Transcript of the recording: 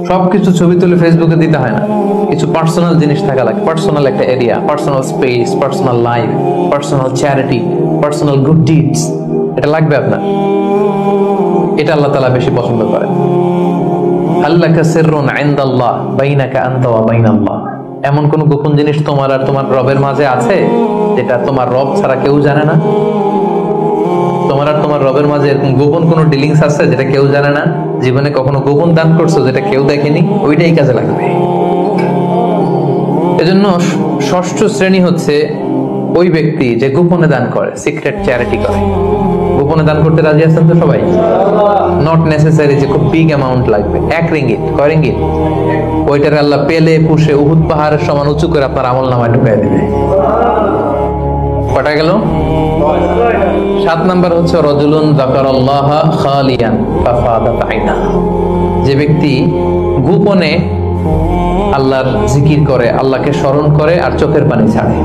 সবকিছু ছবি তুলে ফেসবুকে দিতে হয় না, কিছু পার্সোনাল জিনিস থাকা লাগে, পার্সোনাল একটা area, personal space, personal life, personal charity, personal good deeds, এটা লাগবে আপনার। এটা আল্লাহ তাআলা বেশি পছন্দ করেন। আল্লাকা সিররুন ইনদাল্লাহ বাইনাকা আনতা ওয়া বাইনাল্লাহ, এমন কোন গোপন জিনিস তোমার আর তোমার রবের মাঝে আছে যেটা তোমার রব ছাড়া কেউ জানে না? তোমার আর তোমার রবের মাঝে এরকম গোপন কোন ডিলিংস আছে যেটা কেউ জানে না? জীবনে কখনো গোপন দান করছো যেটা কেউ দেখেনি? ওইটাই কাজে লাগবে। এজন্য ষষ্ঠ শ্রেণী হচ্ছে ওই ব্যক্তি যে গোপনে দান করে, সিক্রেট চ্যারিটি করে। গোপনে দান করতে রাজি আছেন তো সবাই? নট নেসেসারি যে খুব বিগ অ্যামাউন্ট লাগবে। 1 রিঙ্গিত, কয় রিঙ্গিত? ওইটার আল্লাহ পেলে পুষে উহুদ পাহাড়ের সমান উঁচু করে আপনার আমলনামায় ঢুকাই দিবে। কটা গেল? 7 নাম্বার হচ্ছে রাজুলুন যাকারাল্লাহ খালিয়ান ফাফাদাত আইনা, যে ব্যক্তি গোপনে আল্লাহর জিকির করে, আল্লাহকে স্মরণ করে আর চোখের পানি ছাড়ে।